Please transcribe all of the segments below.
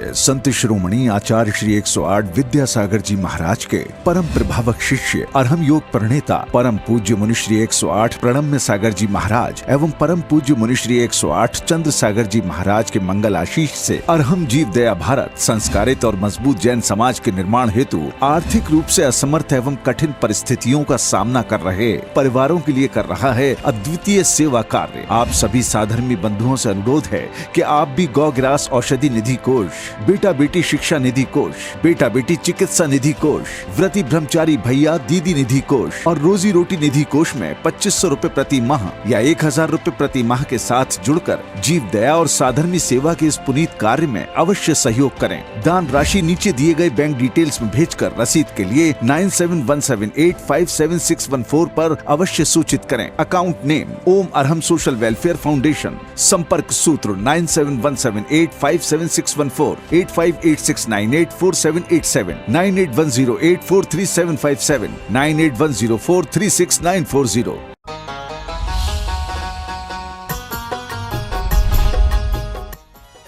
पूज्य संत शिरोमणि आचार्य श्री 108 विद्यासागर जी महाराज के परम प्रभावक शिष्य अरहम योग प्रणेता परम पूज्य मुनि श्री 108 प्रणम्य सागर जी महाराज एवं परम पूज्य मुनि श्री 108 चंद्र सागर जी महाराज के मंगल आशीष से अरहम जीव दया भारत संस्कारित और मजबूत जैन समाज के निर्माण हेतु आर्थिक रूप से असमर्थ एवं कठिन परिस्थितियों का सामना कर रहे परिवारों के लिए कर रहा है अद्वितीय सेवा कार्य। आप सभी साधर्मी बंधुओं से अनुरोध है कि आप भी गौ ग्रास औषधि निधि कोष, बेटा बेटी शिक्षा निधि कोष, बेटा बेटी चिकित्सा निधि कोष, व्रती ब्रह्मचारी भैया दीदी निधि कोष और रोजी रोटी निधि कोष में 2500 रूपए प्रति माह या 1000 रूपए प्रति माह के साथ जुड़कर जीव दया और साधर्मी सेवा के इस पुनीत कार्य में अवश्य सहयोग करें। दान राशि नीचे दिए गए बैंक डिटेल्स में भेजकर रसीद के लिए 9717857614 पर अवश्य सूचित करें। अकाउंट नेम ओम अरहम सोशल वेलफेयर फाउंडेशन। संपर्क सूत्र 9717857614, 8586984787, 9810843757, 9810436940।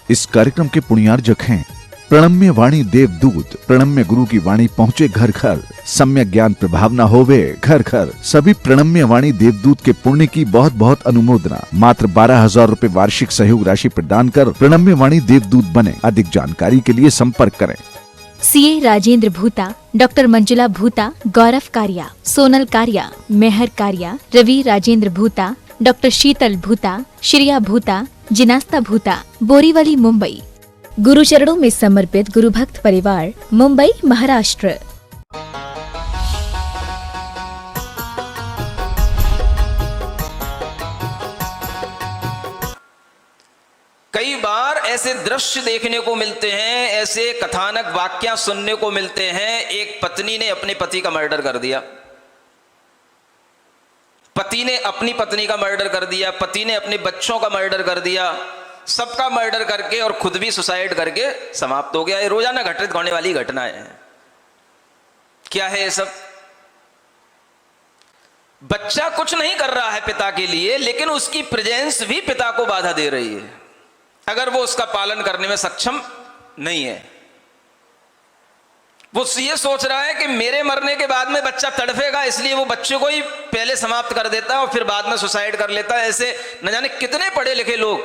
इस कार्यक्रम के पुण्यार्जक हैं प्रणम्य वाणी देवदूत। प्रणम्य गुरु की वाणी पहुँचे घर घर, सम्यक ज्ञान प्रभाव न होवे घर घर। सभी प्रणम्य वाणी देवदूत के पुण्य की बहुत बहुत अनुमोदना। मात्र 12,000 रूपए वार्षिक सहयोग राशि प्रदान कर प्रणम्य वाणी देवदूत बने। अधिक जानकारी के लिए संपर्क करें। सीए राजेंद्र भूता, डॉक्टर मंजुला भूता, गौरव कारिया, सोनल कारिया, मेहर कारिया, रवि राजेंद्र भूता, डॉक्टर शीतल भूता, श्रिया भूता, जिनास्ता भूता, बोरीवली मुंबई। गुरु चरणों में समर्पित गुरु भक्त परिवार, मुंबई महाराष्ट्र। कई बार ऐसे दृश्य देखने को मिलते हैं, ऐसे कथानक वाक्य सुनने को मिलते हैं। एक पत्नी ने अपने पति का मर्डर कर दिया, पति ने अपनी पत्नी का मर्डर कर दिया, पति ने अपने बच्चों का मर्डर कर दिया, सबका मर्डर करके और खुद भी सुसाइड करके समाप्त हो गया। ये रोजाना घटित होने वाली घटनाएं हैं। क्या है ये सब? बच्चा कुछ नहीं कर रहा है पिता के लिए, लेकिन उसकी प्रेजेंस भी पिता को बाधा दे रही है अगर वो उसका पालन करने में सक्षम नहीं है। वो ये सोच रहा है कि मेरे मरने के बाद में बच्चा तड़फेगा, इसलिए वो बच्चे को ही पहले समाप्त कर देता है और फिर बाद में सुसाइड कर लेता है। ऐसे न जाने कितने पढ़े लिखे लोग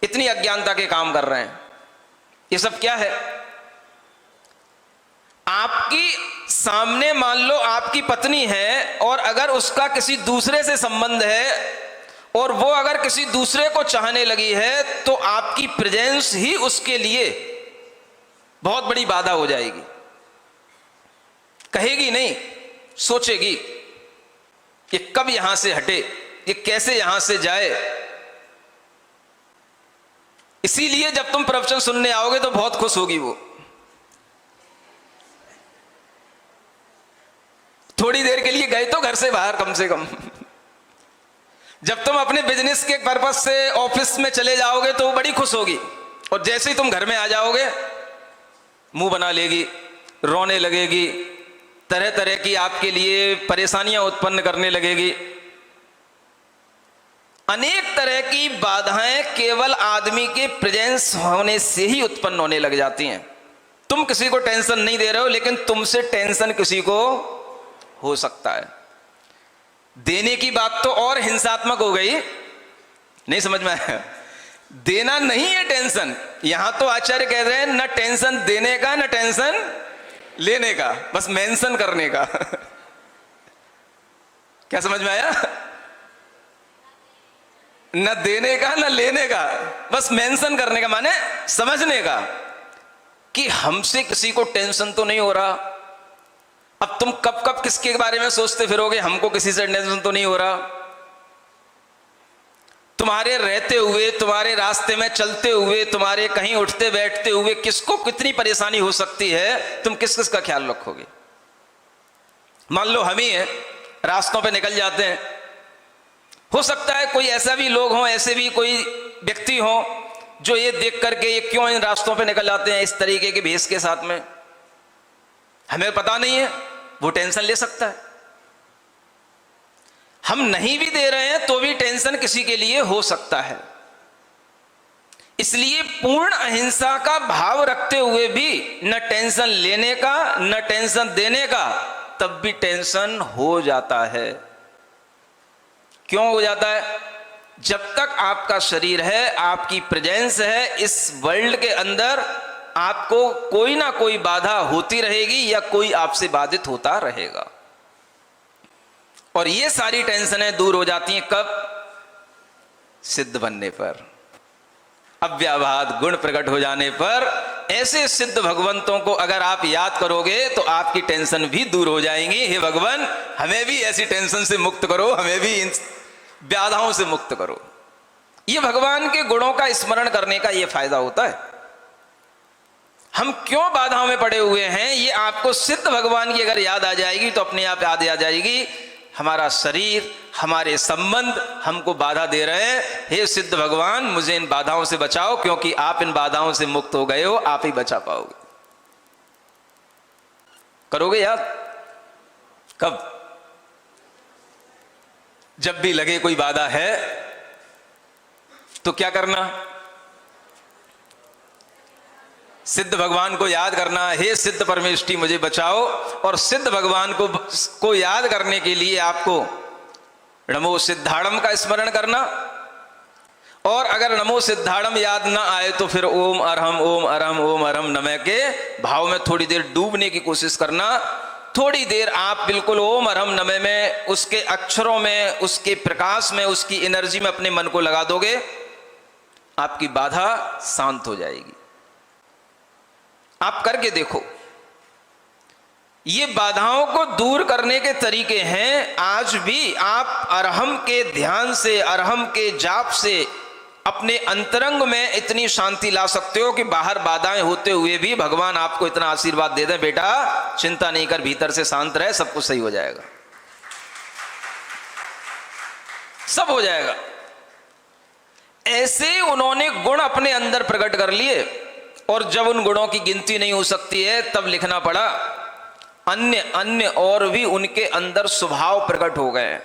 इतनी अज्ञानता के काम कर रहे हैं। ये सब क्या है? आपकी सामने मान लो आपकी पत्नी है और अगर उसका किसी दूसरे से संबंध है और वो अगर किसी दूसरे को चाहने लगी है, तो आपकी प्रेजेंस ही उसके लिए बहुत बड़ी बाधा हो जाएगी। कहेगी नहीं, सोचेगी कि कब यहां से हटे, ये कैसे यहां से जाए। इसीलिए जब तुम प्रवचन सुनने आओगे तो बहुत खुश होगी वो। थोड़ी देर के लिए गए तो घर से बाहर कम से कम। जब तुम अपने बिजनेस के पर्पज से ऑफिस में चले जाओगे तो वो बड़ी खुश होगी, और जैसे ही तुम घर में आ जाओगे मुंह बना लेगी, रोने लगेगी, तरह तरह की आपके लिए परेशानियां उत्पन्न करने लगेगी। अनेक तरह की बाधाएं केवल आदमी के प्रेजेंस होने से ही उत्पन्न होने लग जाती हैं। तुम किसी को टेंशन नहीं दे रहे हो, लेकिन तुमसे टेंशन किसी को हो सकता है। देने की बात तो और हिंसात्मक हो गई, नहीं समझ में आया? देना नहीं है टेंशन। यहां तो आचार्य कह रहे हैं न टेंशन देने का न टेंशन लेने का, बस मेंशन करने का। क्या समझ में आया? न देने का न लेने का, बस मेंशन करने का, माने समझने का कि हमसे किसी को टेंशन तो नहीं हो रहा। अब तुम कब कब किसके बारे में सोचते फिरोगे, हमको किसी से टेंशन तो नहीं हो रहा। तुम्हारे रहते हुए, तुम्हारे रास्ते में चलते हुए, तुम्हारे कहीं उठते बैठते हुए किसको कितनी परेशानी हो सकती है, तुम किस किस का ख्याल रखोगे? मान लो हम ही हैं, रास्तों पे निकल जाते हैं, हो सकता है कोई ऐसा भी लोग हों, ऐसे भी कोई व्यक्ति हों जो ये देख करके ये क्यों इन रास्तों पे निकल जाते हैं इस तरीके के भेष के साथ में, हमें पता नहीं है, वो टेंशन ले सकता है। हम नहीं भी दे रहे हैं तो भी टेंशन किसी के लिए हो सकता है। इसलिए पूर्ण अहिंसा का भाव रखते हुए भी न टेंशन लेने का न टेंशन देने का, तब भी टेंशन हो जाता है। क्यों हो जाता है? जब तक आपका शरीर है, आपकी प्रेजेंस है इस वर्ल्ड के अंदर, आपको कोई ना कोई बाधा होती रहेगी या कोई आपसे बाधित होता रहेगा। और ये सारी टेंशनें दूर हो जाती हैं कब? सिद्ध बनने पर, अव्याभात गुण प्रकट हो जाने पर। ऐसे सिद्ध भगवंतों को अगर आप याद करोगे तो आपकी टेंशन भी दूर हो जाएंगी। हे भगवान, हमें भी ऐसी टेंशन से मुक्त करो, हमें भी इन व्याधाओं से मुक्त करो। ये भगवान के गुणों का स्मरण करने का ये फायदा होता है। हम क्यों बाधाओं में पड़े हुए हैं, ये आपको सिद्ध भगवान की अगर याद आ जाएगी तो अपने आप याद आ जाएगी। हमारा शरीर, हमारे संबंध हमको बाधा दे रहे हैं। हे सिद्ध भगवान, मुझे इन बाधाओं से बचाओ, क्योंकि आप इन बाधाओं से मुक्त हो गए हो, आप ही बचा पाओगे। करोगे याद? कब? जब भी लगे कोई बाधा है तो क्या करना? सिद्ध भगवान को याद करना, हे सिद्ध परमेष्ठी मुझे बचाओ। और सिद्ध भगवान को याद करने के लिए आपको नमो सिद्धाड़म का स्मरण करना। और अगर नमो सिद्धाड़म याद ना आए तो फिर ओम अरहम ओम अरहम ओम अरहम नमः के भाव में थोड़ी देर डूबने की कोशिश करना। थोड़ी देर आप बिल्कुल ओम अरहम नमः में, उसके अक्षरों में, उसके प्रकाश में, उसकी एनर्जी में अपने मन को लगा दोगे, आपकी बाधा शांत हो जाएगी। आप करके देखो। ये बाधाओं को दूर करने के तरीके हैं। आज भी आप अरहम के ध्यान से, अरहम के जाप से अपने अंतरंग में इतनी शांति ला सकते हो कि बाहर बाधाएं होते हुए भी भगवान आपको इतना आशीर्वाद दे दें, बेटा चिंता नहीं कर, भीतर से शांत रहे, सब कुछ सही हो जाएगा, सब हो जाएगा। ऐसे उन्होंने गुण अपने अंदर प्रकट कर लिए। और जब उन गुणों की गिनती नहीं हो सकती है तब लिखना पड़ा अन्य अन्य और भी उनके अंदर स्वभाव प्रकट हो गए।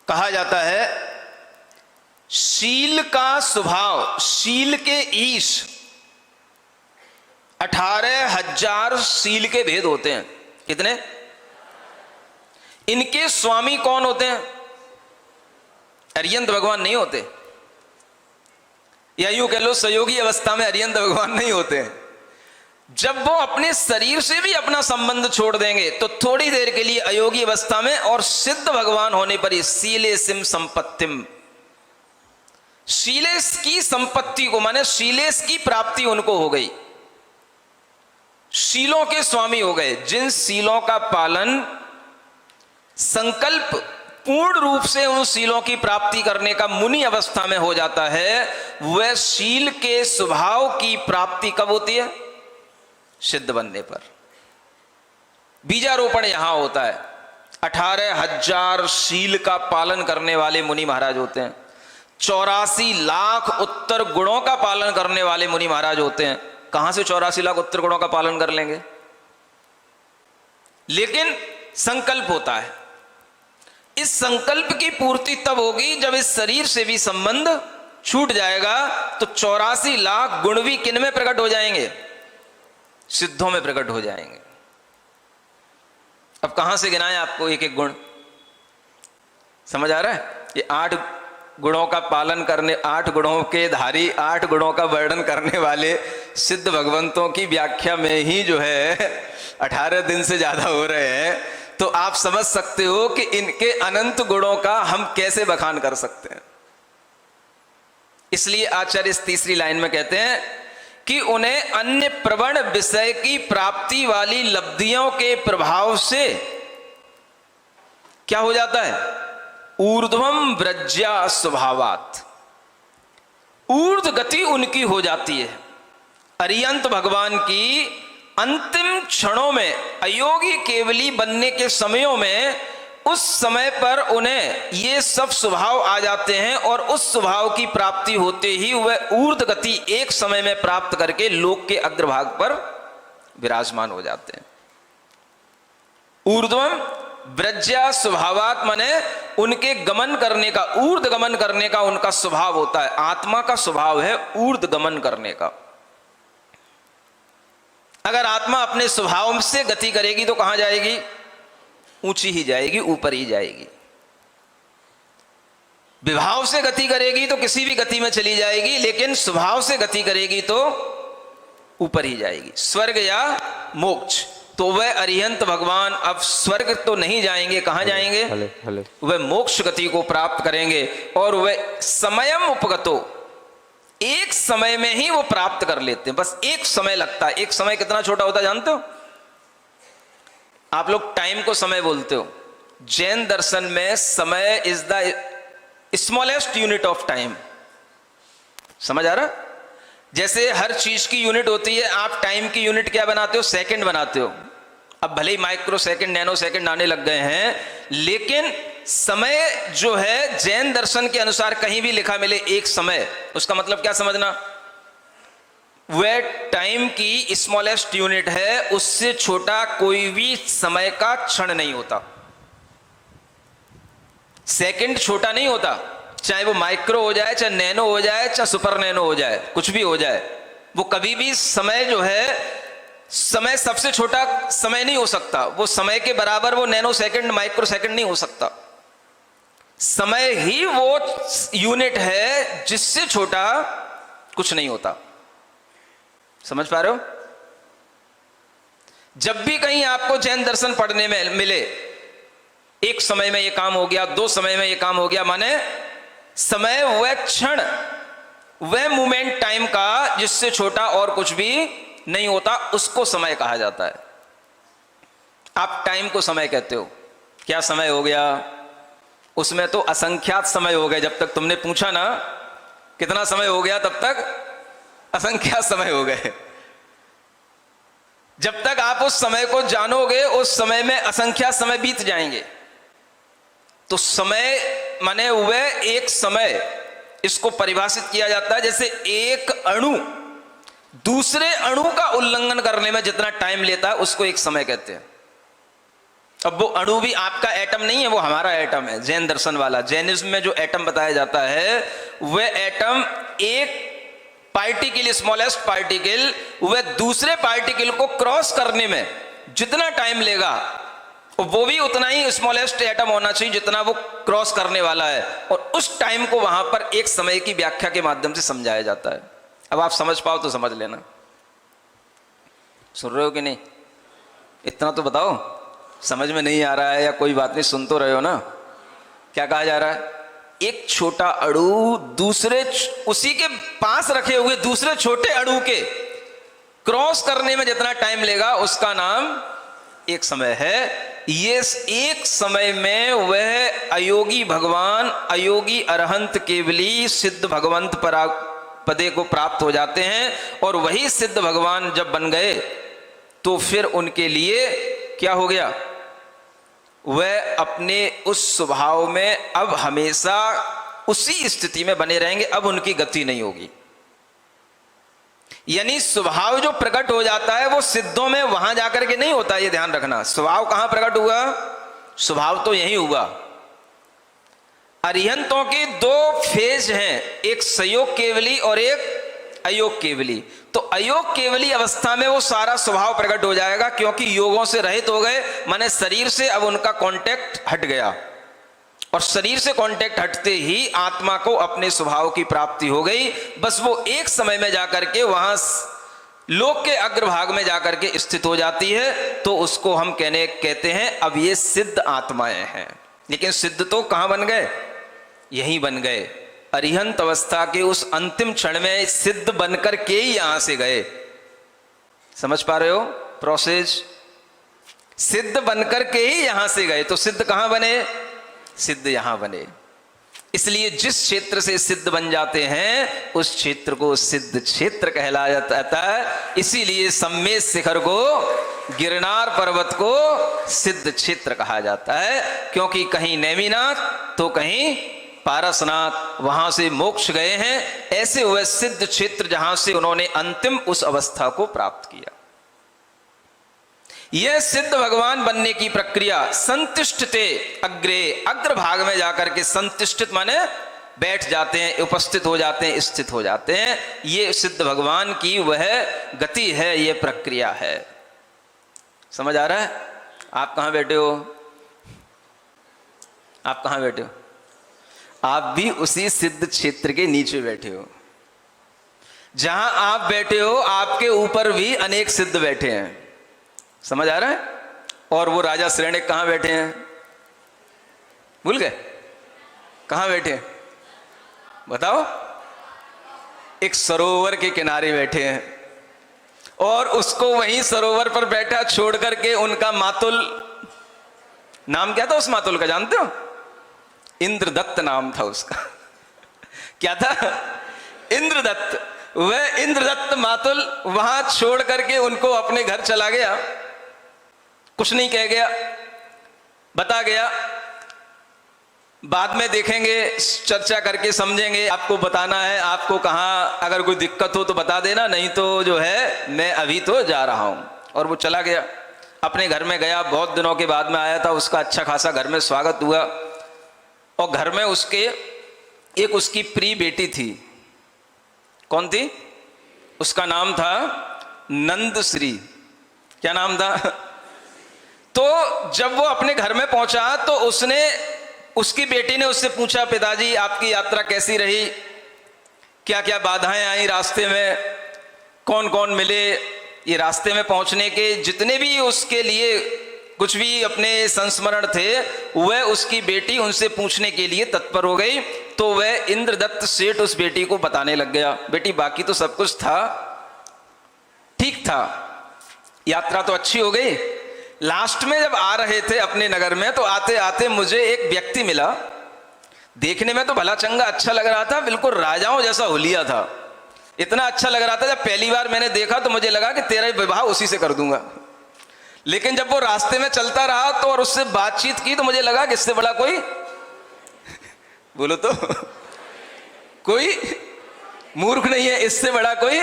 कहा जाता है शील का स्वभाव, शील के ईश 18,000 शील के भेद होते हैं। कितने? इनके स्वामी कौन होते हैं? अरिहंत भगवान नहीं होते, या यूं कह लो सहयोगी अवस्था में अरिहंत भगवान नहीं होते। जब वो अपने शरीर से भी अपना संबंध छोड़ देंगे तो थोड़ी देर के लिए अयोगी अवस्था में, और सिद्ध भगवान होने पर ही शीले सिम संपत्तिम, शीलेश की संपत्ति को, माने शीलेश की प्राप्ति उनको हो गई, शीलों के स्वामी हो गए। जिन शीलों का पालन संकल्प पूर्ण रूप से उन शीलों की प्राप्ति करने का मुनि अवस्था में हो जाता है, वह शील के स्वभाव की प्राप्ति कब होती है? सिद्ध बनने पर। बीजारोपण यहां होता है। 18,000 शील का पालन करने वाले मुनि महाराज होते हैं। 84 लाख उत्तर गुणों का पालन करने वाले मुनि महाराज होते हैं। कहां से 84 लाख उत्तर गुणों का पालन कर लेंगे? लेकिन संकल्प होता है। इस संकल्प की पूर्ति तब होगी जब इस शरीर से भी संबंध छूट जाएगा। तो 84 लाख गुण भी किन में प्रकट हो जाएंगे? सिद्धों में प्रकट हो जाएंगे। अब कहां से गिनाएं आपको एक एक गुण? समझ आ रहा है? ये 8 गुणों का पालन करने, 8 गुणों के धारी, 8 गुणों का वर्णन करने वाले सिद्ध भगवंतों की व्याख्या में ही जो है 18 दिन से ज्यादा हो रहे हैं। तो आप समझ सकते हो कि इनके अनंत गुणों का हम कैसे बखान कर सकते हैं। इसलिए आचार्य इस तीसरी लाइन में कहते हैं कि उन्हें अन्य प्रवण विषय की प्राप्ति वाली लब्धियों के प्रभाव से क्या हो जाता है? ऊर्ध्वम व्रज्या स्वभावात्, ऊर्ध्व गति उनकी हो जाती है। अरिहंत भगवान की अंतिम क्षणों में, अयोगी केवली बनने के समयों में, उस समय पर उन्हें ये सब स्वभाव आ जाते हैं और उस स्वभाव की प्राप्ति होते ही वह ऊर्ध्व गति एक समय में प्राप्त करके लोक के अग्रभाग पर विराजमान हो जाते हैं। ऊर्ध्वम व्रज्या स्वभावात् माने उनके गमन करने का, ऊर्ध्व गमन करने का उनका स्वभाव होता है। आत्मा का स्वभाव है ऊर्ध्व गमन करने का। अगर आत्मा अपने स्वभाव से गति करेगी तो कहां जाएगी? ऊंची ही जाएगी, ऊपर ही जाएगी। विभाव से गति करेगी तो किसी भी गति में चली जाएगी, लेकिन स्वभाव से गति करेगी तो ऊपर ही जाएगी। स्वर्ग या मोक्ष, तो वह अरिहंत भगवान अब स्वर्ग तो नहीं जाएंगे, कहां जाएंगे? वह मोक्ष गति को प्राप्त करेंगे और वह समयम उपगतो, एक समय में ही वो प्राप्त कर लेते हैं। बस एक समय लगता है। एक समय कितना छोटा होता है जानते हो? आप लोग टाइम को समय बोलते हो, जैन दर्शन में समय is the smallest unit of time. समझ आ रहा? जैसे हर चीज की यूनिट होती है, आप टाइम की यूनिट क्या बनाते हो? सेकंड बनाते हो। अब भले ही माइक्रो सेकंड, नैनो सेकंड आने लग गए हैं, लेकिन समय जो है जैन दर्शन के अनुसार कहीं भी लिखा मिले एक समय, उसका मतलब क्या समझना? वह टाइम की स्मॉलेस्ट यूनिट है, उससे छोटा कोई भी समय का क्षण नहीं होता। सेकंड छोटा नहीं होता, चाहे वो माइक्रो हो जाए, चाहे नैनो हो जाए, चाहे सुपर नैनो हो जाए, कुछ भी हो जाए, वो कभी भी समय जो है, समय सबसे छोटा समय नहीं हो सकता। वो समय के बराबर वो नैनो सेकंड, माइक्रो सेकंड नहीं हो सकता। समय ही वो यूनिट है जिससे छोटा कुछ नहीं होता। समझ पा रहे हो? जब भी कहीं आपको जैन दर्शन पढ़ने में मिले, एक समय में ये काम हो गया, दो समय में ये काम हो गया, माने समय वह क्षण, वह मोमेंट टाइम का जिससे छोटा और कुछ भी नहीं होता, उसको समय कहा जाता है। आप टाइम को समय कहते हो, क्या समय हो गया? उसमें तो असंख्यात समय हो गए। जब तक तुमने पूछा ना कितना समय हो गया, तब तक असंख्यात समय हो गए। जब तक आप उस समय को जानोगे, उस समय में असंख्यात समय बीत जाएंगे। तो समय माने वह एक समय, इसको परिभाषित किया जाता है जैसे एक अणु दूसरे अणु का उल्लंघन करने में जितना टाइम लेता है, उसको एक समय कहते हैं। अब वो अणु भी आपका एटम नहीं है, वो हमारा एटम है। जैन दर्शन वाला, जैनिज्म में जो एटम बताया जाता है, वह एटम एक पार्टिकल, स्मॉलेस्ट पार्टिकल, वह दूसरे पार्टिकल को क्रॉस करने में जितना टाइम लेगा, वो भी उतना ही स्मॉलेस्ट एटम होना चाहिए जितना वो क्रॉस करने वाला है। और उस टाइम को वहां पर एक समय की व्याख्या के माध्यम से समझाया जाता है। अब आप समझ पाओ तो समझ लेना। सुन रहे हो कि नहीं? इतना तो बताओ। समझ में नहीं आ रहा है या कोई बात नहीं, सुन तो रहे हो ना? क्या कहा जा रहा है? एक छोटा अणु दूसरे, उसी के पास रखे हुए दूसरे छोटे अणु के क्रॉस करने में जितना टाइम लेगा, उसका नाम एक समय है। ये एक समय में वह अयोगी भगवान, अयोगी अरहंत केवली सिद्ध भगवंत पदे को प्राप्त हो जाते हैं। और वही सिद्ध भगवान जब बन गए तो फिर उनके लिए क्या हो गया? वह अपने उस स्वभाव में अब हमेशा उसी स्थिति में बने रहेंगे, अब उनकी गति नहीं होगी। यानी स्वभाव जो प्रकट हो जाता है वो सिद्धों में वहां जाकर के नहीं होता, ये ध्यान रखना। स्वभाव कहां प्रकट हुआ? स्वभाव तो यही हुआ। अरिहंतों के दो फेज हैं, एक संयोग केवली और एक अयोग केवली। तो अयोग केवली अवस्था में वो सारा स्वभाव प्रकट हो जाएगा, क्योंकि योगों से रहित हो गए, माने शरीर से अब उनका कांटेक्ट हट गया। और शरीर से कांटेक्ट हटते ही आत्मा को अपने स्वभाव की प्राप्ति हो गई। बस वो एक समय में जाकर के वहां लोक के अग्रभाग में जाकर के स्थित हो जाती है। तो उसको हम कहते हैं अब ये सिद्ध आत्माएं हैं। लेकिन सिद्ध तो कहां बन गए? यहीं बन गए। अरिहंत अवस्था के उस अंतिम क्षण में सिद्ध बनकर के ही यहां से गए। समझ पा रहे हो प्रोसेस? सिद्ध बनकर के ही यहां से गए। तो सिद्ध कहां बने? सिद्ध यहां बने। इसलिए जिस क्षेत्र से सिद्ध बन जाते हैं उस क्षेत्र को सिद्ध क्षेत्र कहलाया जाता है। इसीलिए सम्मेद शिखर को, गिरनार पर्वत को सिद्ध क्षेत्र कहा जाता है, क्योंकि कहीं नेमिनाथ तो कहीं पारसनाथ, वहां से मोक्ष गए हैं। ऐसे वह सिद्ध क्षेत्र जहां से उन्होंने अंतिम उस अवस्था को प्राप्त किया। यह सिद्ध भगवान बनने की प्रक्रिया संतिष्ठते अग्रे, अग्र भाग में जाकर के, संतिष्ठित माने बैठ जाते हैं, उपस्थित हो जाते हैं, स्थित हो जाते हैं। ये सिद्ध भगवान की वह गति है, ये प्रक्रिया है। समझ आ रहा है? आप कहाँ बैठे हो? आप कहाँ बैठे हो? आप भी उसी सिद्ध क्षेत्र के नीचे बैठे हो। जहां आप बैठे हो आपके ऊपर भी अनेक सिद्ध बैठे हैं। समझ आ रहा है? और वो राजा श्रेणिक कहां बैठे हैं? भूल गए? कहां बैठे हैं बताओ? एक सरोवर के किनारे बैठे हैं, और उसको वहीं सरोवर पर बैठा छोड़ करके उनका मातुल, नाम क्या था उस मातुल का जानते हो? इंद्रदत्त नाम था उसका। क्या था? इंद्रदत्त। वह इंद्रदत्त मातुल वहां छोड़ करके उनको अपने घर चला गया, कुछ नहीं कह गया, बता गया। बाद में देखेंगे, चर्चा करके समझेंगे। आपको बताना है, आपको कहाँ अगर कोई दिक्कत हो तो बता देना, नहीं तो जो है मैं अभी तो जा रहा हूं। और वो चला गया, अपने घर में गया। बहुत दिनों के बाद में आया था, उसका अच्छा खासा घर में स्वागत हुआ। और घर में उसके एक उसकी प्रिय बेटी थी। कौन थी? उसका नाम था नंदश्री। क्या नाम था? तो जब वो अपने घर में पहुंचा तो उसकी बेटी ने उससे पूछा, पिताजी आपकी यात्रा कैसी रही? क्या क्या बाधाएं आई रास्ते में? कौन कौन मिले? ये रास्ते में पहुंचने के जितने भी उसके लिए कुछ भी अपने संस्मरण थे, वह उसकी बेटी उनसे पूछने के लिए तत्पर हो गई। तो वह इंद्रदत्त सेठ उस बेटी को बताने लग गया, बेटी बाकी तो सब कुछ था, ठीक था, यात्रा तो अच्छी हो गई। लास्ट में जब आ रहे थे अपने नगर में, तो आते आते मुझे एक व्यक्ति मिला। देखने में तो भला चंगा अच्छा लग रहा था, बिल्कुल राजाओं जैसा हुलिया था। इतना अच्छा लग रहा था, जब पहली बार मैंने देखा तो मुझे लगा कि तेरा विवाह उसी से कर दूंगा। लेकिन जब वो रास्ते में चलता रहा तो और उससे बातचीत की तो मुझे लगा कि इससे बड़ा कोई बोलो तो कोई मूर्ख नहीं है, इससे बड़ा कोई।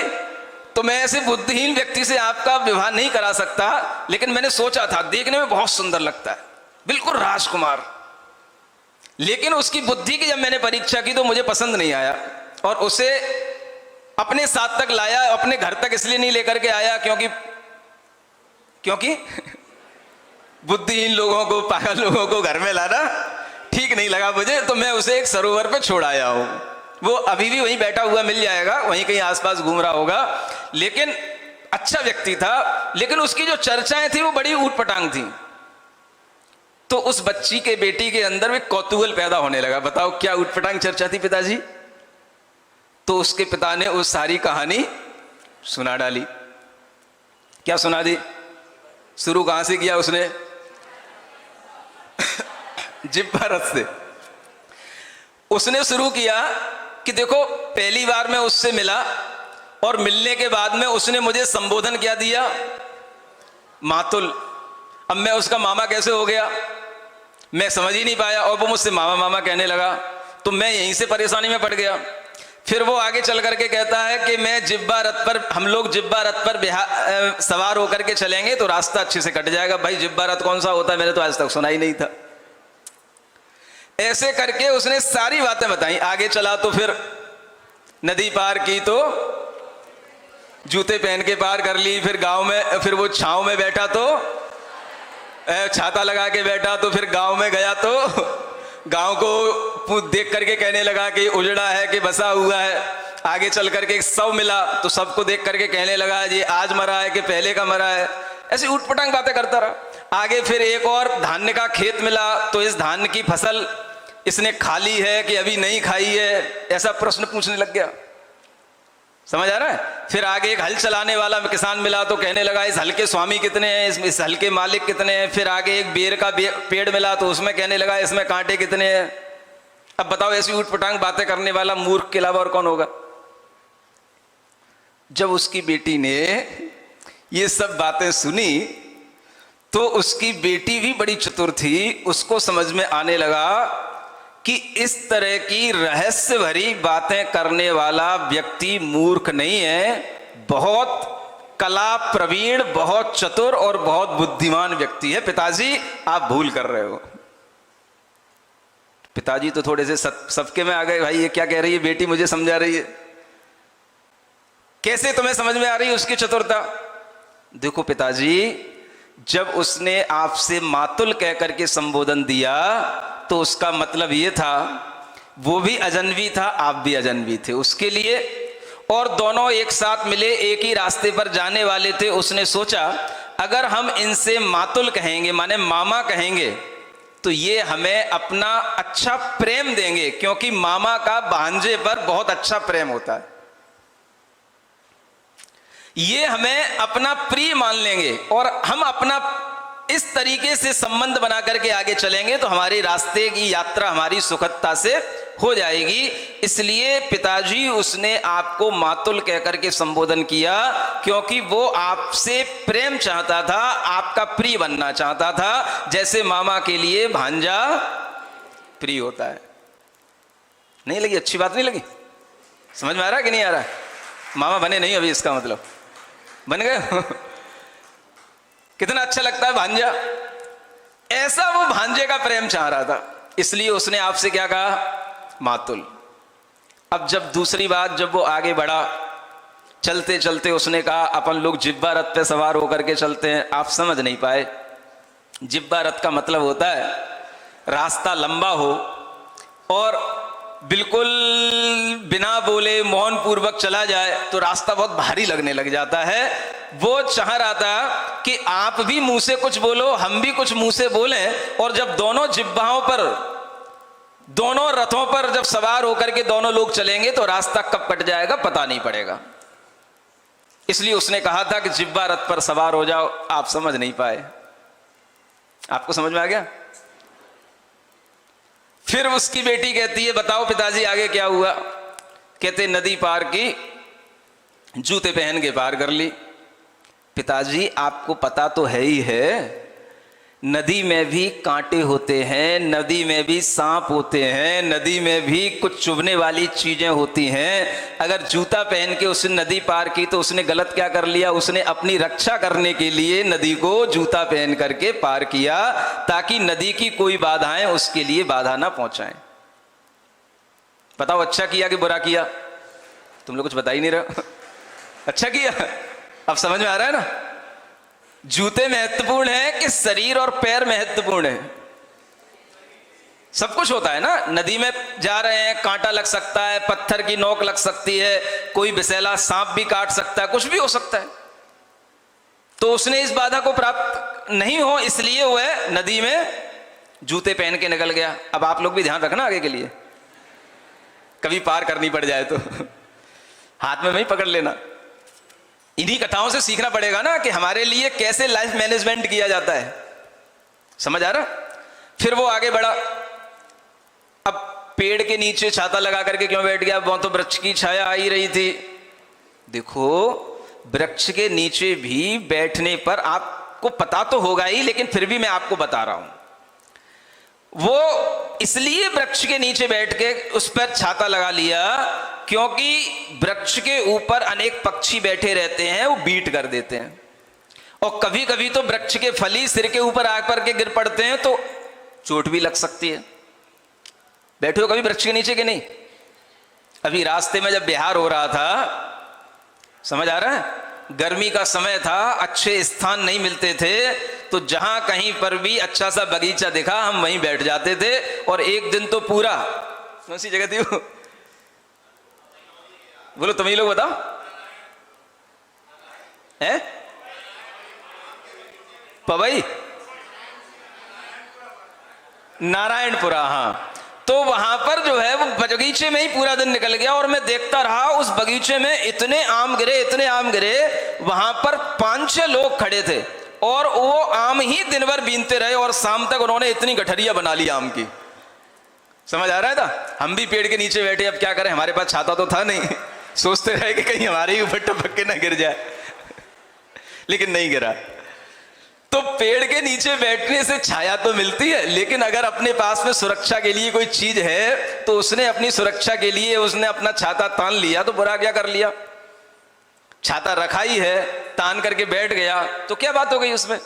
तो मैं ऐसे बुद्धिहीन व्यक्ति से आपका विवाह नहीं करा सकता। लेकिन मैंने सोचा था, देखने में बहुत सुंदर लगता है, बिल्कुल राजकुमार। लेकिन उसकी बुद्धि की जब मैंने परीक्षा की तो मुझे पसंद नहीं आया, और उसे अपने साथ तक लाया। अपने घर तक इसलिए नहीं लेकर के आया क्योंकि बुद्धिहीन लोगों को, पागल लोगों को घर में लाना ठीक नहीं लगा मुझे। तो मैं उसे एक सरोवर पे छोड़ आया हूं। वो अभी भी वहीं बैठा हुआ मिल जाएगा, वहीं कहीं आसपास घूम रहा होगा। लेकिन अच्छा व्यक्ति था, लेकिन उसकी जो चर्चाएं थी वो बड़ी ऊटपटांग थी। तो उस बच्ची के बेटी के अंदर भी कौतूहल पैदा होने लगा। बताओ क्या ऊटपटांग चर्चा थी पिताजी? तो उसके पिता ने उस सारी कहानी सुना डाली। क्या सुना दी? शुरू कहां से किया उसने? जिह्वा रथ से। उसने शुरू किया कि देखो, पहली बार मैं उससे मिला और मिलने के बाद में उसने मुझे संबोधन क्या दिया? मातुल। अब मैं उसका मामा कैसे हो गया? मैं समझ ही नहीं पाया, और वो मुझसे मामा मामा कहने लगा। तो मैं यहीं से परेशानी में पड़ गया। फिर वो आगे चल करके कहता है कि मैं जिब्बा रथ पर, हम लोग जिब्बा रथ पर सवार होकर के चलेंगे तो रास्ता अच्छे से कट जाएगा। भाई जिब्बा रथ कौन सा होता है? मैंने तो आज तक सुना ही नहीं था। ऐसे करके उसने सारी बातें बताई। आगे चला तो फिर नदी पार की तो जूते पहन के पार कर ली। फिर गांव में, फिर वो छांव में बैठा तो छाता लगा के बैठा। तो फिर गांव में गया तो गांव को देख करके कहने लगा कि उजड़ा है कि बसा हुआ है। आगे चल करके एक शव मिला तो सबको देख करके कहने लगा ये आज मरा है कि पहले का मरा है। ऐसी उठपटांग बातें करता रहा। आगे फिर एक और धान्य का खेत मिला तो इस धान्य की फसल इसने खा ली है कि अभी नहीं खाई है, ऐसा प्रश्न पूछने लग गया। समझ आ रहा है? फिर आगे एक हल चलाने वाला किसान मिला तो कहने लगा इस हल के स्वामी कितने हैं, इस हल के मालिक कितने हैं। फिर आगे एक बेर का पेड़ मिला तो उसमें कहने लगा इसमें कांटे कितने हैं। अब बताओ, ऐसी उठपटांग बातें करने वाला मूर्ख के अलावा और कौन होगा? जब उसकी बेटी ने ये सब बातें सुनी तो उसकी बेटी भी बड़ी चतुर थी। उसको समझ में आने लगा कि इस तरह की रहस्य भरी बातें करने वाला व्यक्ति मूर्ख नहीं है, बहुत कला प्रवीण, बहुत चतुर और बहुत बुद्धिमान व्यक्ति है। पिताजी आप भूल कर रहे हो। पिताजी तो थोड़े से सबके में आ गए, भाई ये क्या कह रही है बेटी, मुझे समझा रही है, कैसे तुम्हें समझ में आ रही है उसकी चतुरता। देखो पिताजी, जब उसने आपसे मातुल कह करके संबोधन दिया तो उसका मतलब ये था, वो भी अजनबी था, आप भी अजनबी थे उसके लिए, और दोनों एक साथ मिले, एक ही रास्ते पर जाने वाले थे। उसने सोचा अगर हम इनसे मातुल कहेंगे, माने मामा कहेंगे, तो ये हमें अपना अच्छा प्रेम देंगे, क्योंकि मामा का भांजे पर बहुत अच्छा प्रेम होता है। ये हमें अपना प्रिय मान लेंगे और हम अपना इस तरीके से संबंध बना करके आगे चलेंगे तो हमारी रास्ते की यात्रा हमारी सुखदता से हो जाएगी। इसलिए पिताजी उसने आपको मातुल कहकर के संबोधन किया, क्योंकि वो आपसे प्रेम चाहता था, आपका प्रिय बनना चाहता था, जैसे मामा के लिए भांजा प्रिय होता है। नहीं लगी? अच्छी बात नहीं लगी? समझ में आ रहा है कि नहीं आ रहा है? मामा बने नहीं अभी, इसका मतलब बन गए। कितना अच्छा लगता है भांजा। ऐसा वो भांजे का प्रेम चाह रहा था, इसलिए उसने आपसे क्या कहा? मातुल। अब जब दूसरी बात, जब वो आगे बढ़ा, चलते चलते उसने कहा अपन लोग जिब्बा रथ पे सवार होकर के चलते हैं। आप समझ नहीं पाए। जिब्बा रथ का मतलब होता है रास्ता लंबा हो और बिल्कुल बिना बोले मौन पूर्वक चला जाए तो रास्ता बहुत भारी लगने लग जाता है। वो चाह रहा था कि आप भी मुंह से कुछ बोलो, हम भी कुछ मुंह से बोलें, और जब दोनों जिब्बाओं पर, दोनों रथों पर जब सवार होकर के दोनों लोग चलेंगे तो रास्ता कब कट जाएगा पता नहीं पड़ेगा। इसलिए उसने कहा था कि जिब्बा रथ पर सवार हो जाओ। आप समझ नहीं पाए। आपको समझ में आ गया? फिर उसकी बेटी कहती है बताओ पिताजी आगे क्या हुआ? कहते नदी पार की, जूते पहन के पार कर ली। पिताजी आपको पता तो है ही है, नदी में भी कांटे होते हैं, नदी में भी सांप होते हैं, नदी में भी कुछ चुभने वाली चीजें होती हैं। अगर जूता पहन के उसने नदी पार की तो उसने गलत क्या कर लिया? उसने अपनी रक्षा करने के लिए नदी को जूता पहन करके पार किया, ताकि नदी की कोई बाधाएं उसके लिए बाधा ना पहुंचाएं। बताओ अच्छा किया कि बुरा किया? तुम लोग कुछ बता ही नहीं रहे। अच्छा किया। अब समझ में आ रहा है ना? जूते महत्वपूर्ण है कि शरीर और पैर महत्वपूर्ण है? सब कुछ होता है ना। नदी में जा रहे हैं, कांटा लग सकता है, पत्थर की नोक लग सकती है, कोई विषैला सांप भी काट सकता है, कुछ भी हो सकता है। तो उसने इस बाधा को प्राप्त नहीं हो, इसलिए वह नदी में जूते पहन के निकल गया। अब आप लोग भी ध्यान रखना आगे के लिए, कभी पार करनी पड़ जाए तो हाथ में नहीं पकड़ लेना। इन्हीं कथाओं से सीखना पड़ेगा ना कि हमारे लिए कैसे लाइफ मैनेजमेंट किया जाता है। समझ आ रहा? फिर वो आगे बढ़ा। अब पेड़ के नीचे छाता लगा करके क्यों बैठ गया? वो तो वृक्ष की छाया आ ही रही थी। देखो वृक्ष के नीचे भी बैठने पर आपको पता तो होगा ही, लेकिन फिर भी मैं आपको बता रहा हूं। वो इसलिए वृक्ष के नीचे बैठ के उस पर छाता लगा लिया क्योंकि वृक्ष के ऊपर अनेक पक्षी बैठे रहते हैं, वो बीट कर देते हैं, और कभी कभी तो वृक्ष के फली सिर के ऊपर आकर के गिर पड़ते हैं तो चोट भी लग सकती है। बैठे हो कभी वृक्ष के नीचे कि नहीं? अभी रास्ते में जब बिहार हो रहा था, समझ आ रहा है, गर्मी का समय था, अच्छे स्थान नहीं मिलते थे, तो जहां कहीं पर भी अच्छा सा बगीचा दिखा हम वहीं बैठ जाते थे। और एक दिन तो पूरा, कौन सी जगह थी वो? बोलो तुम ही लोग बताओ। हैं? पवई, नारायणपुरा। हाँ, तो वहां पर जो है वो बगीचे में ही पूरा दिन निकल गया और मैं देखता रहा उस बगीचे में इतने आम गिरे, इतने आम गिरे। वहां पर 5-6 लोग खड़े थे और वो आम ही दिन भर बीनते रहे और शाम तक उन्होंने इतनी गठरियां बना ली आम की। समझ आ रहा है था? हम भी पेड़ के नीचे बैठे, अब क्या करें, हमारे पास छाता तो था नहीं, सोचते रहे कि कहीं हमारे ही ऊपर टपक के ना गिर जाए, लेकिन नहीं गिरा। तो पेड़ के नीचे बैठने से छाया तो मिलती है, लेकिन अगर अपने पास में सुरक्षा के लिए कोई चीज है तो उसने अपनी सुरक्षा के लिए उसने अपना छाता तान लिया तो बुरा क्या कर लिया? छाता रखा ही है तान करके बैठ गया तो क्या बात हो गई उसमें?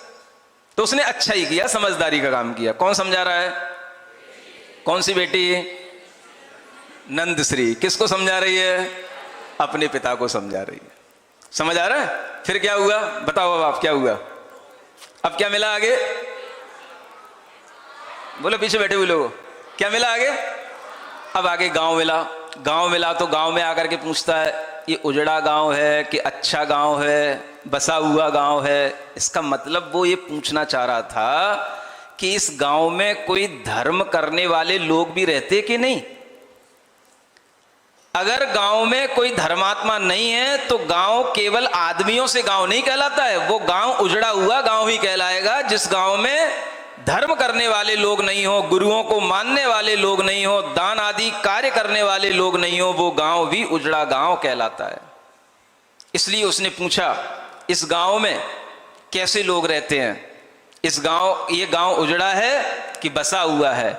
तो उसने अच्छा ही किया, समझदारी का काम किया। कौन समझा रहा है? कौन सी बेटी? नंदश्री। किसको समझा रही है? अपने पिता को समझा रही है। समझ आ रहा है? फिर क्या हुआ बताओ, अब आप क्या हुआ? अब क्या मिला आगे? बोलो पीछे बैठे हुए लोगों, क्या मिला आगे? अब आगे गांव मिला। गांव मिला तो गांव में आकर के पूछता है ये उजड़ा गांव है कि अच्छा गांव है, बसा हुआ गांव है? इसका मतलब वो ये पूछना चाह रहा था कि इस गांव में कोई धर्म करने वाले लोग भी रहते कि नहीं। अगर गांव में कोई धर्मात्मा नहीं है तो गांव केवल आदमियों से गांव नहीं कहलाता है, वो गांव उजड़ा हुआ गांव ही कहलाएगा। जिस गांव में धर्म करने वाले लोग नहीं हो, गुरुओं को मानने वाले लोग नहीं हो, दान आदि कार्य करने वाले लोग नहीं हो, वो गांव भी उजड़ा गांव कहलाता है। इसलिए उसने पूछा इस गांव में कैसे लोग रहते हैं? ये गांव उजड़ा है कि बसा हुआ है?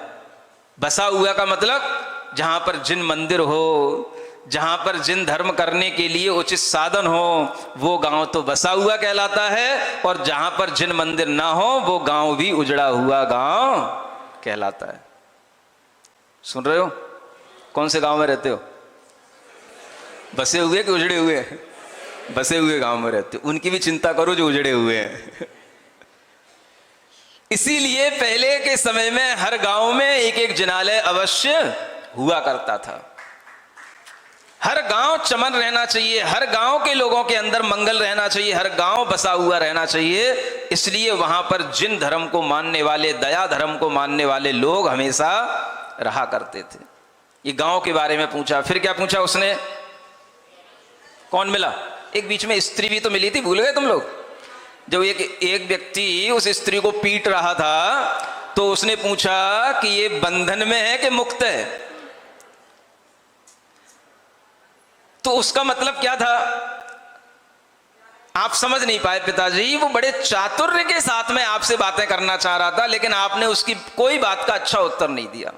बसा हुआ का मतलब जहां पर जिन मंदिर हो, जहां पर जिन धर्म करने के लिए उचित साधन हो, वो गांव तो बसा हुआ कहलाता है। और जहां पर जिन मंदिर ना हो वो गांव भी उजड़ा हुआ गांव कहलाता है। सुन रहे हो? कौन से गांव में रहते हो? बसे हुए कि उजड़े हुए? बसे हुए गांव में रहते हो। उनकी भी चिंता करो जो उजड़े हुए हैं। इसीलिए पहले के समय में हर गांव में एक एक जिनालय अवश्य हुआ करता था। हर गांव चमन रहना चाहिए, हर गांव के लोगों के अंदर मंगल रहना चाहिए, हर गांव बसा हुआ रहना चाहिए। इसलिए वहां पर जिन धर्म को मानने वाले, दया धर्म को मानने वाले लोग हमेशा रहा करते थे। ये गांव के बारे में पूछा। फिर क्या पूछा उसने? कौन मिला? एक बीच में स्त्री भी तो मिली थी, भूल गए तुम लोग? जब एक व्यक्ति उस स्त्री को पीट रहा था तो उसने पूछा कि ये बंधन में है कि मुक्त है? तो उसका मतलब क्या था आप समझ नहीं पाए पिताजी। वो बड़े चातुर्य के साथ में आपसे बातें करना चाह रहा था, लेकिन आपने उसकी कोई बात का अच्छा उत्तर नहीं दिया।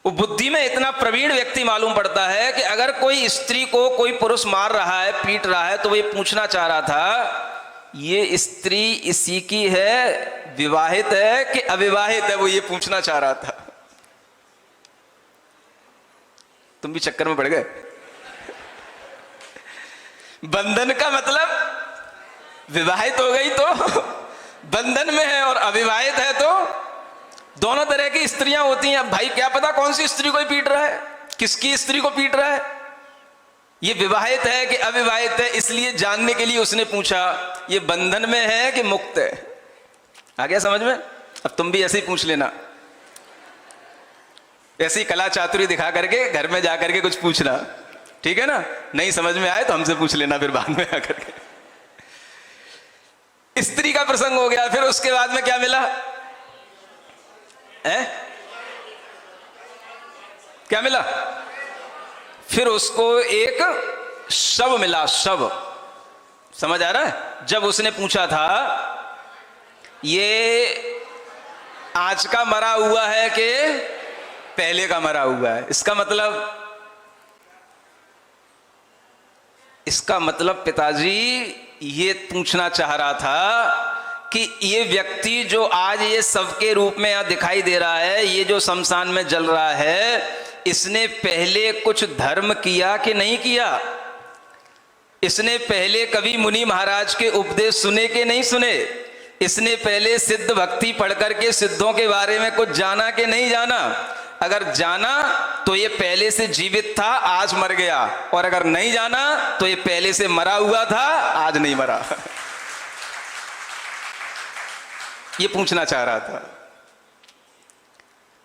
वो बुद्धि में इतना प्रवीण व्यक्ति मालूम पड़ता है कि अगर कोई स्त्री को कोई पुरुष मार रहा है, पीट रहा है, तो वो ये पूछना चाह रहा था ये स्त्री इसी की है, विवाहित है कि अविवाहित है? वो ये पूछना चाह रहा था। तुम भी चक्कर में पड़ गए। बंधन का मतलब विवाहित हो गई तो बंधन में है, और अविवाहित है तो दोनों तरह की स्त्रियां होती हैं। अब भाई क्या पता कौन सी स्त्री को पीट रहा है, किसकी स्त्री को पीट रहा है, ये विवाहित है कि अविवाहित है। इसलिए जानने के लिए उसने पूछा ये बंधन में है कि मुक्त है। आ गया समझ में? अब तुम भी ऐसे ही पूछ लेना, ऐसी कला चातुरी दिखा करके घर में जाकर के कुछ पूछना, ठीक है ना? नहीं समझ में आए तो हमसे पूछ लेना फिर बाद में आकर के। स्त्री का प्रसंग हो गया। फिर उसके बाद में क्या मिला है? क्या मिला? फिर उसको एक शव मिला। शव, समझ आ रहा है? जब उसने पूछा था ये आज का मरा हुआ है कि पहले का मरा हुआ है, इसका मतलब पिताजी ये पूछना चाह रहा था कि ये व्यक्ति जो आज ये सबके रूप में यहां दिखाई दे रहा है, ये जो शमशान में जल रहा है, इसने पहले कुछ धर्म किया कि नहीं किया? इसने पहले कभी मुनि महाराज के उपदेश सुने कि नहीं सुने? इसने पहले सिद्ध भक्ति पढ़ करके सिद्धों के बारे में कुछ जाना कि नहीं जाना? अगर जाना तो ये पहले से जीवित था, आज मर गया, और अगर नहीं जाना तो ये पहले से मरा हुआ था, आज नहीं मरा। ये पूछना चाह रहा था।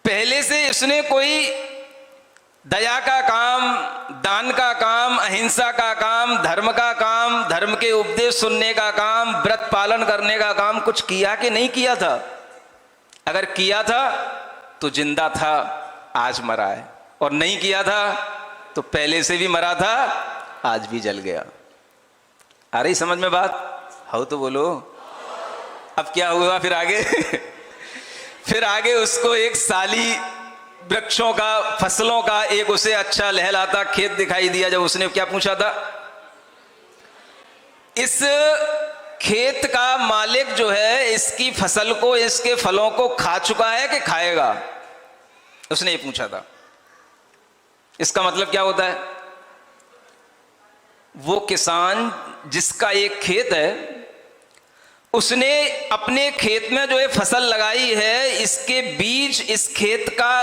पहले से इसने कोई दया का काम, दान का काम, अहिंसा का काम, धर्म का काम, धर्म के उपदेश सुनने का काम, व्रत पालन करने का काम कुछ किया कि नहीं किया था? अगर किया था तो जिंदा था, आज मरा है, और नहीं किया था तो पहले से भी मरा था, आज भी जल गया। आ रही समझ में बात? हो तो बोलो। अब क्या हुआ फिर आगे? फिर आगे उसको एक साली वृक्षों का, फसलों का एक उसे अच्छा लहलाता खेत दिखाई दिया। जब उसने क्या पूछा था इस खेत का मालिक जो है इसकी फसल को, इसके फलों को खा चुका है कि खाएगा? उसने ये पूछा था। इसका मतलब क्या होता है? वो किसान जिसका एक खेत है, उसने अपने खेत में जो है फसल लगाई है, इसके बीज इस खेत का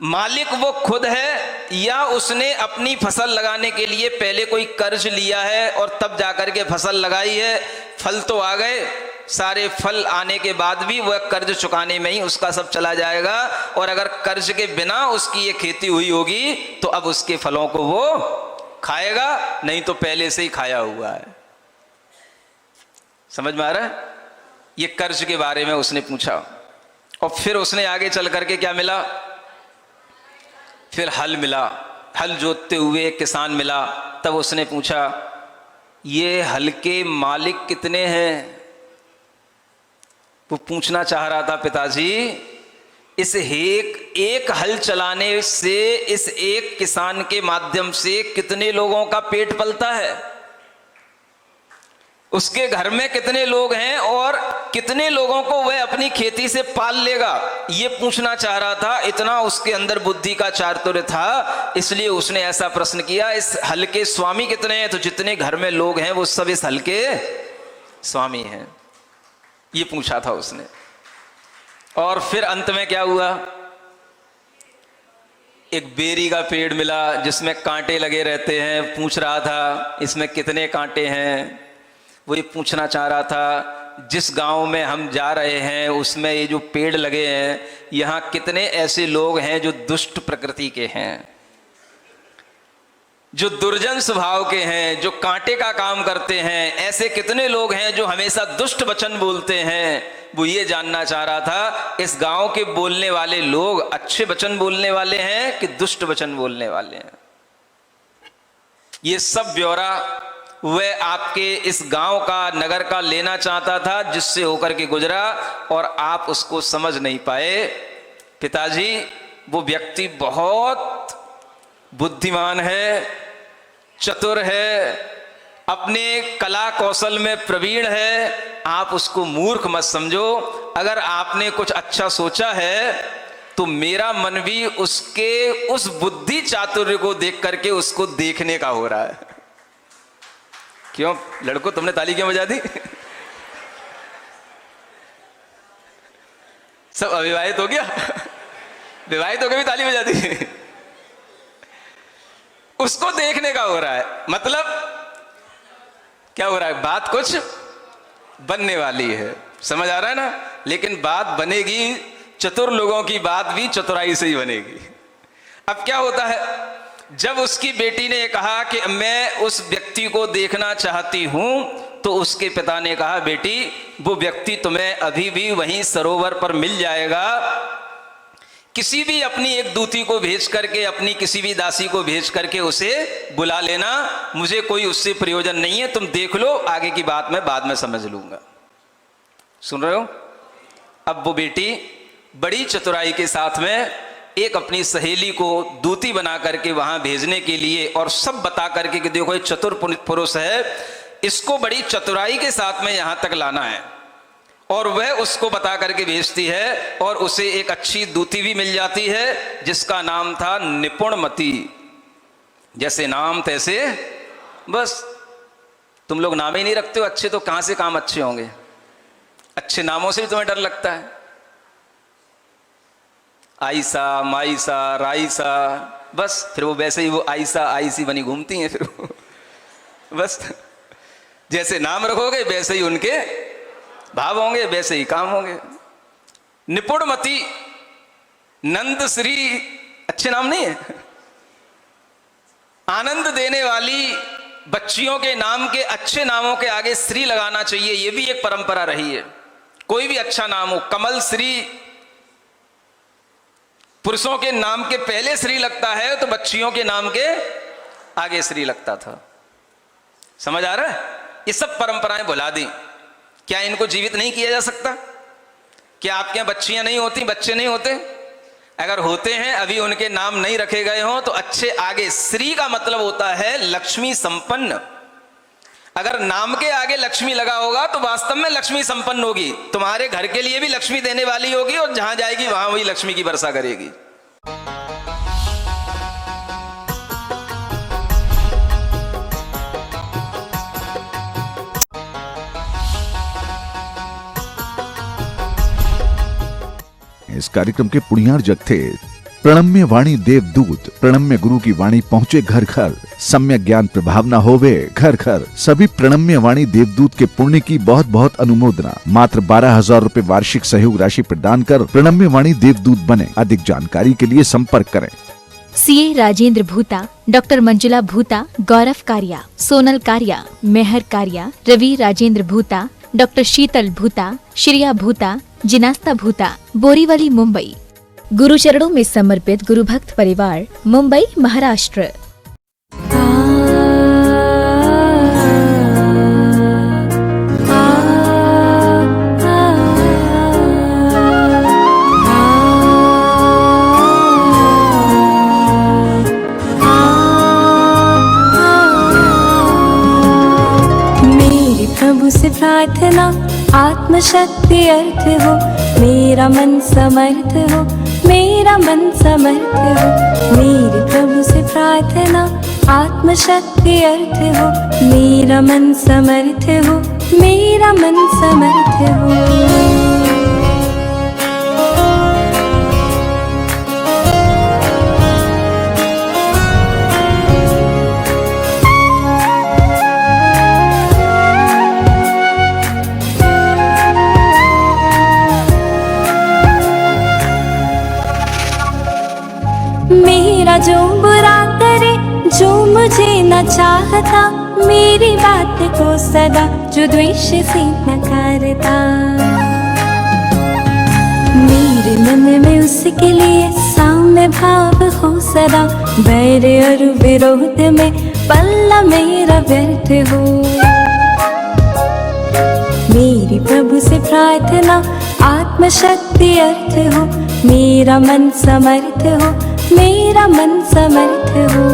मालिक वो खुद है, या उसने अपनी फसल लगाने के लिए पहले कोई कर्ज लिया है और तब जाकर के फसल लगाई है? फल तो आ गए, सारे फल आने के बाद भी वह कर्ज चुकाने में ही उसका सब चला जाएगा, और अगर कर्ज के बिना उसकी ये खेती हुई होगी तो अब उसके फलों को वो खाएगा, नहीं तो पहले से ही खाया हुआ है। समझ में आ रहा है? ये कर्ज के बारे में उसने पूछा। और फिर उसने आगे चल करके क्या मिला? फिर हल मिला, हल जोतते हुए एक किसान मिला। तब उसने पूछा, ये हल के मालिक कितने हैं? वो पूछना चाह रहा था, पिताजी इस एक हल चलाने से, इस एक किसान के माध्यम से कितने लोगों का पेट पलता है, उसके घर में कितने लोग हैं और कितने लोगों को वह अपनी खेती से पाल लेगा, ये पूछना चाह रहा था। इतना उसके अंदर बुद्धि का चातुर्य था, इसलिए उसने ऐसा प्रश्न किया, इस हल के स्वामी कितने हैं? तो जितने घर में लोग हैं वो सब इस हल के स्वामी हैं, ये पूछा था उसने। और फिर अंत में क्या हुआ? एक बेरी का पेड़ मिला जिसमें कांटे लगे रहते हैं। पूछ रहा था, इसमें कितने कांटे हैं? वो ये पूछना चाह रहा था, जिस गांव में हम जा रहे हैं उसमें ये जो पेड़ लगे हैं, यहाँ कितने ऐसे लोग हैं जो दुष्ट प्रकृति के हैं, जो दुर्जन स्वभाव के हैं, जो कांटे का काम करते हैं? ऐसे कितने लोग हैं जो हमेशा दुष्ट वचन बोलते हैं? वो ये जानना चाह रहा था, इस गांव के बोलने वाले लोग अच्छे वचन बोलने वाले हैं कि दुष्ट वचन बोलने वाले हैं? ये सब ब्यौरा वह आपके इस गांव का, नगर का लेना चाहता था, जिससे होकर के गुजरा और आप उसको समझ नहीं पाए। पिताजी वो व्यक्ति बहुत बुद्धिमान है, चतुर है, अपने कला कौशल में प्रवीण है, आप उसको मूर्ख मत समझो। अगर आपने कुछ अच्छा सोचा है तो मेरा मन भी उसके उस बुद्धि चातुर्य को देख करके उसको देखने का हो रहा है। क्यों लड़कों, तुमने ताली क्यों बजा दी? सब अविवाहित हो गया, विवाहित होकर भी ताली बजा दी। उसको देखने का हो रहा है, मतलब क्या हो रहा है? बात कुछ बनने वाली है, समझ आ रहा है ना? लेकिन बात बनेगी, चतुर लोगों की बात भी चतुराई से ही बनेगी। अब क्या होता है, जब उसकी बेटी ने कहा कि मैं उस व्यक्ति को देखना चाहती हूं, तो उसके पिता ने कहा, बेटी वो व्यक्ति तुम्हें अभी भी वहीं सरोवर पर मिल जाएगा। किसी भी अपनी एक दूती को भेज करके, अपनी किसी भी दासी को भेज करके उसे बुला लेना, मुझे कोई उससे प्रयोजन नहीं है, तुम देख लो, आगे की बात मैं बाद में समझ लूंगा। सुन रहे हो? अब वो बेटी बड़ी चतुराई के साथ में एक अपनी सहेली को दूती बना करके वहां भेजने के लिए, और सब बता करके कि देखो ये चतुर पुरुष है, इसको बड़ी चतुराई के साथ में यहां तक लाना है, और वह उसको बता करके भेजती है, और उसे एक अच्छी दूती भी मिल जाती है जिसका नाम था निपुणमती। जैसे नाम तैसे बस। तुम लोग नाम ही नहीं रखते हो अच्छे, तो कहां से काम अच्छे होंगे? अच्छे नामों से भी तुम्हें डर लगता है। आयसा, माइसा, राइसा, बस फिर वो वैसे ही वो आयसा आयसी बनी घूमती हैं फिर वो। बस जैसे नाम रखोगे वैसे ही उनके भाव होंगे, वैसे ही काम होंगे। निपुणमती, नंदश्री, अच्छे नाम नहीं है? आनंद देने वाली बच्चियों के नाम के अच्छे नामों के आगे श्री लगाना चाहिए, ये भी एक परंपरा रही है। कोई भी अच्छा नाम हो, कमल श्री, पुरुषों के नाम के पहले श्री लगता है, तो बच्चियों के नाम के आगे श्री लगता था। समझ आ रहा है? ये सब परंपराएं भुला दी। क्या इनको जीवित नहीं किया जा सकता? क्या आपके यहां बच्चियां नहीं होती, बच्चे नहीं होते? अगर होते हैं, अभी उनके नाम नहीं रखे गए हों, तो अच्छे आगे श्री का मतलब होता है लक्ष्मी संपन्न। अगर नाम के आगे लक्ष्मी लगा होगा तो वास्तव में लक्ष्मी संपन्न होगी, तुम्हारे घर के लिए भी लक्ष्मी देने वाली होगी और जहां जाएगी वहां वही लक्ष्मी की वर्षा करेगी। इस कार्यक्रम के पुण्यार्जक थे प्रणम्य वाणी देवदूत। प्रणम्य गुरु की वाणी पहुंचे घर घर, सम्यक ज्ञान प्रभावना होवे घर घर। सभी प्रणम्य वाणी देवदूत के पुण्य की बहुत बहुत अनुमोदना। मात्र 12,000 रुपए वार्षिक सहयोग राशि प्रदान कर प्रणम्य वाणी देवदूत बने। अधिक जानकारी के लिए संपर्क करें। सीए राजेंद्र भूता, डॉक्टर मंजुला भूता, गौरव कारिया, सोनल कारिया, मेहर कारिया, रवि राजेंद्र भूता, डॉक्टर शीतल भूता, श्रिया भूता, जिनास्ता भूता, बोरीवली, मुंबई। गुरु चरणों में समर्पित गुरु भक्त परिवार, मुंबई, महाराष्ट्र। मेरी प्रभु से प्रार्थना, आत्मशक्ति अर्थ हो, मेरा मन समर्थ हो, मेरा मन समर्थ हो। मेरे प्रभु से प्रार्थना, आत्मशक्ति अर्थ हो, मेरा मन समर्थ हो, मेरा मन समर्थ हो। मेरा जो बुरा करे, जो मुझे न चाहता, मेरी बात को सदा जो द्वेष से नकारता। मेरे मन में उसके लिए साम्य भाव हो सदा, बैर और विरोध में पल्ला मेरा व्यर्थ हो। मेरी प्रभु से प्रार्थना, आत्मशक्ति अर्थ हो, मेरा मन समर्थ हो, मेरा मन समर्थ हो।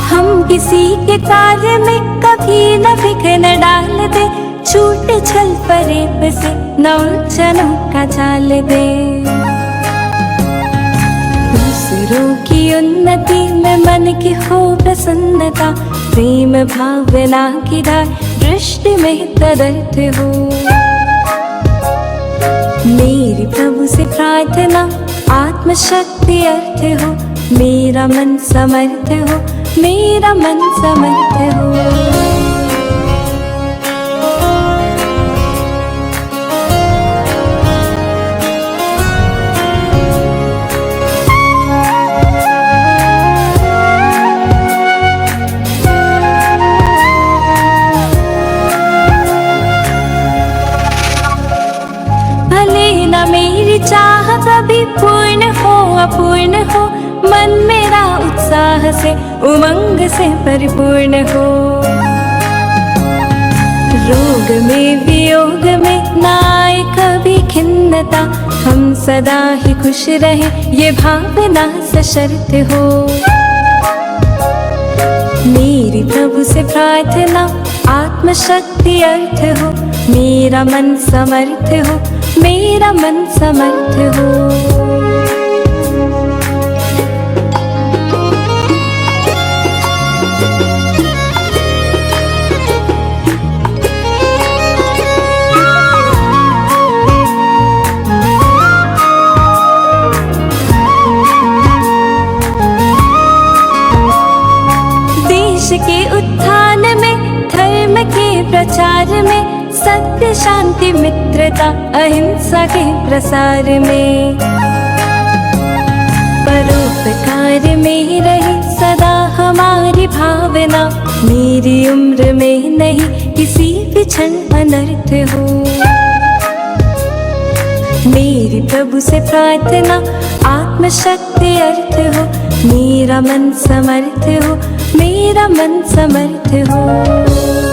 हम किसी के कार्य में कभी न विघ्न डाल दे, छूट छल फरेब से न उलझनों का जाल दे। दूसरों की उन्नति में मन की हो प्रसन्नता, प्रेम भावना की धार दृष्टि में तदर्थ हो। मेरी प्रभु से प्रार्थना, आत्मशक्ति अर्थ हो, मेरा मन समर्थ हो, मेरा मन समर्थ हो। मेरी चाह कभी पूर्ण हो अपूर्ण हो, मन मेरा उत्साह से उमंग से परिपूर्ण हो। रोग में वियोग में ना आए कभी खिन्नता, हम सदा ही खुश रहे ये भावना सशर्त हो। मेरी प्रभु से प्रार्थना, आत्मशक्ति अर्थ हो, मेरा मन समर्थ हो, मेरा मन समर्थ हो। देश के उत्थान में, धर्म के प्रचार में, सत्य शांति मित्रता अहिंसा के प्रसार में, परोपकार में रहे सदा हमारी भावना। मेरी उम्र में नहीं किसी भी क्षण अनर्थ हो। मेरी प्रभु से प्रार्थना आत्मशक्ति अर्थ हो, मेरा मन समर्थ हो, मेरा मन समर्थ हो।